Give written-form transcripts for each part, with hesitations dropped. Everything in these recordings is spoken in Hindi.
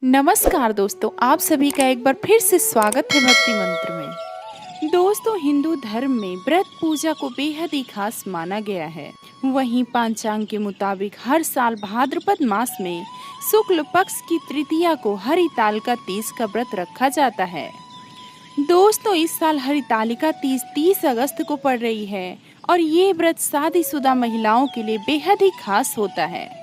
नमस्कार दोस्तों, आप सभी का एक बार फिर से स्वागत है भक्ति मंत्र में। दोस्तों, हिंदू धर्म में व्रत पूजा को बेहद ही खास माना गया है। वहीं पंचांग के मुताबिक हर साल भाद्रपद मास में शुक्ल पक्ष की तृतीया को हरितालिका तीज का व्रत रखा जाता है। दोस्तों, इस साल हरितालिका तीज 30 अगस्त को पड़ रही है और ये व्रत शादीशुदा महिलाओं के लिए बेहद ही खास होता है।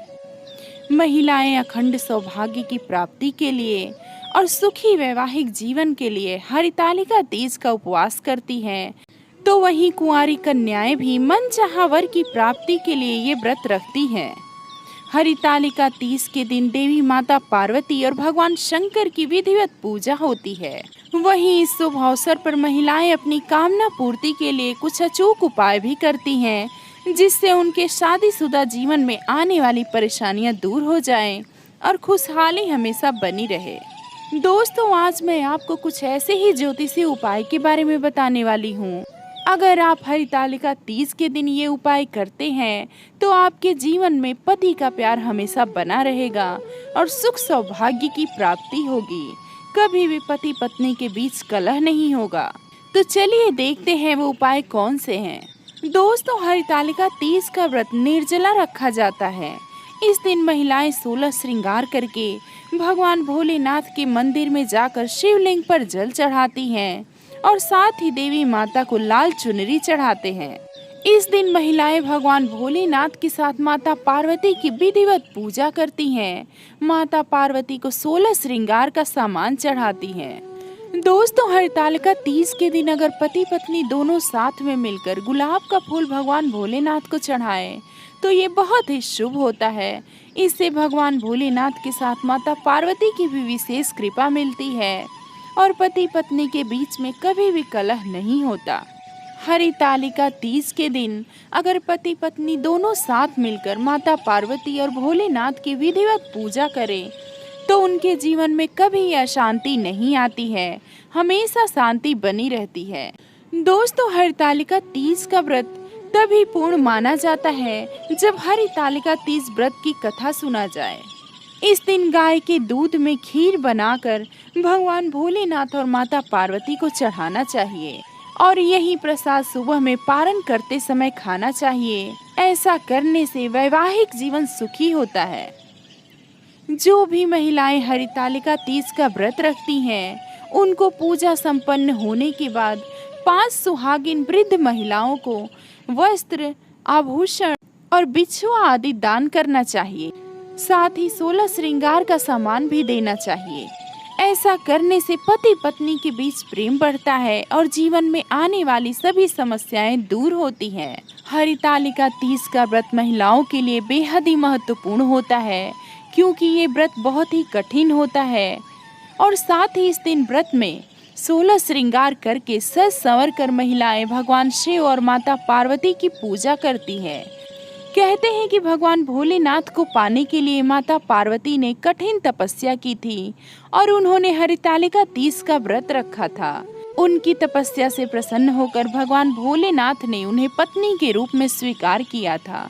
महिलाएं अखंड सौभाग्य की प्राप्ति के लिए और सुखी वैवाहिक जीवन के लिए हरितालिका तीज का उपवास करती हैं। तो वहीं कुंवारी कन्याएं भी मनचाहा वर की प्राप्ति के लिए ये व्रत रखती हैं। हरितालिका तीज के दिन देवी माता पार्वती और भगवान शंकर की विधिवत पूजा होती है। वहीं इस शुभ अवसर पर महिलाएं अपनी कामना पूर्ति के लिए कुछ अचूक उपाय भी करती हैं, जिससे उनके शादीशुदा जीवन में आने वाली परेशानियां दूर हो जाएं और खुशहाली हमेशा बनी रहे। दोस्तों, आज मैं आपको कुछ ऐसे ही ज्योतिषी उपाय के बारे में बताने वाली हूँ। अगर आप हरितालिका तीज के दिन ये उपाय करते हैं तो आपके जीवन में पति का प्यार हमेशा बना रहेगा और सुख सौभाग्य की प्राप्ति होगी। कभी भी पति पत्नी के बीच कलह नहीं होगा। तो चलिए देखते हैं वो उपाय कौन से हैं। दोस्तों, हरितालिका तीज का व्रत निर्जला रखा जाता है। इस दिन महिलाएं 16 श्रृंगार करके भगवान भोलेनाथ के मंदिर में जाकर शिवलिंग पर जल चढ़ाती हैं और साथ ही देवी माता को लाल चुनरी चढ़ाते हैं। इस दिन महिलाएं भगवान भोलेनाथ के साथ माता पार्वती की विधिवत पूजा करती हैं। माता पार्वती को 16 श्रृंगार का सामान चढ़ाती हैं। दोस्तों, हरितालिका तीज के दिन अगर पति पत्नी दोनों साथ में मिलकर गुलाब का फूल भगवान भोलेनाथ को चढ़ाएं तो ये बहुत ही शुभ होता है। इससे भगवान भोलेनाथ के साथ माता पार्वती की भी विशेष कृपा मिलती है और पति पत्नी के बीच में कभी भी कलह नहीं होता। हरितालिका तीज के दिन अगर पति पत्नी दोनों साथ मिलकर माता पार्वती और भोलेनाथ की विधिवत पूजा करें तो उनके जीवन में कभी अशांति नहीं आती है, हमेशा शांति बनी रहती है। दोस्तों, हरितालिका तीज का व्रत तभी पूर्ण माना जाता है जब हरितालिका तीज व्रत की कथा सुना जाए। इस दिन गाय के दूध में खीर बनाकर भगवान भोलेनाथ और माता पार्वती को चढ़ाना चाहिए और यही प्रसाद सुबह में पारण करते समय खाना चाहिए। ऐसा करने से वैवाहिक जीवन सुखी होता है। जो भी महिलाएं हरितालिका तीज का व्रत रखती हैं, उनको पूजा संपन्न होने के बाद 5 सुहागिन वृद्ध महिलाओं को वस्त्र, आभूषण और बिछुआ आदि दान करना चाहिए। साथ ही 16 श्रृंगार का सामान भी देना चाहिए। ऐसा करने से पति पत्नी के बीच प्रेम बढ़ता है और जीवन में आने वाली सभी समस्याएं दूर होती हैं। हरितालिका तीज का व्रत महिलाओं के लिए बेहद ही महत्वपूर्ण होता है, क्योंकि ये व्रत बहुत ही कठिन होता है और साथ ही इस दिन व्रत में 16 श्रृंगार करके सज संवर कर महिलाएं भगवान शिव और माता पार्वती की पूजा करती हैं। कहते हैं कि भगवान भोलेनाथ को पाने के लिए माता पार्वती ने कठिन तपस्या की थी और उन्होंने हरितालिका तीज का व्रत रखा था। उनकी तपस्या से प्रसन्न होकर भगवान भोलेनाथ ने उन्हें पत्नी के रूप में स्वीकार किया था।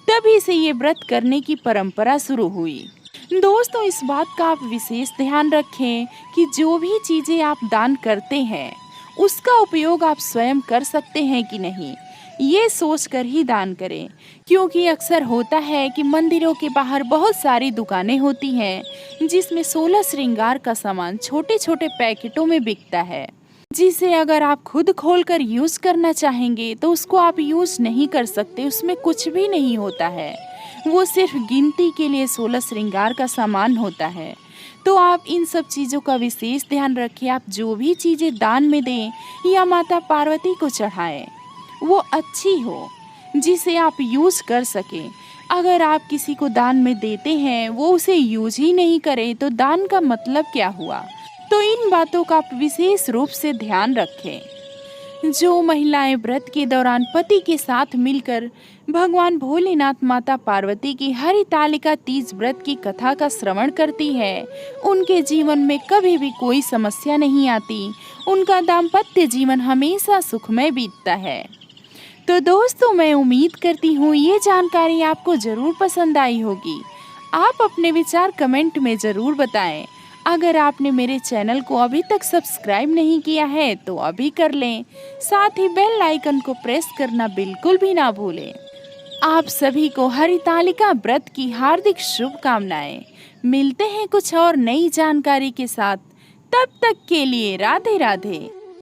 तभी से ये व्रत करने की परंपरा शुरू हुई। दोस्तों, इस बात का आप विशेष ध्यान रखें कि जो भी चीजें आप दान करते हैं उसका उपयोग आप स्वयं कर सकते हैं कि नहीं, ये सोचकर ही दान करें। क्योंकि अक्सर होता है कि मंदिरों के बाहर बहुत सारी दुकानें होती हैं जिसमें 16 श्रृंगार का सामान छोटे छोटे पैकेटों में बिकता है, जिसे अगर आप खुद खोलकर यूज करना चाहेंगे तो उसको आप यूज नहीं कर सकते। उसमें कुछ भी नहीं होता है, वो सिर्फ गिनती के लिए 16 श्रृंगार का सामान होता है। तो आप इन सब चीज़ों का विशेष ध्यान रखें। आप जो भी चीज़ें दान में दें या माता पार्वती को चढ़ाएं वो अच्छी हो, जिसे आप यूज कर सकें। अगर आप किसी को दान में देते हैं वो उसे यूज ही नहीं करे तो दान का मतलब क्या हुआ। तो इन बातों का आप विशेष रूप से ध्यान रखें। जो महिलाएं व्रत के दौरान पति के साथ मिलकर भगवान भोलेनाथ माता पार्वती की हरितालिका तीज व्रत की कथा का श्रवण करती है, उनके जीवन में कभी भी कोई समस्या नहीं आती। उनका दाम्पत्य जीवन हमेशा सुखमय बीतता है। तो दोस्तों, मैं उम्मीद करती हूँ ये जानकारी आपको जरूर पसंद आई होगी। आप अपने विचार कमेंट में जरूर बताएं। अगर आपने मेरे चैनल को अभी तक सब्सक्राइब नहीं किया है तो अभी कर लें, साथ ही बेल आइकन को प्रेस करना बिल्कुल भी ना भूलें। आप सभी को हरितालिका व्रत की हार्दिक शुभकामनाएं। मिलते हैं कुछ और नई जानकारी के साथ, तब तक के लिए राधे राधे।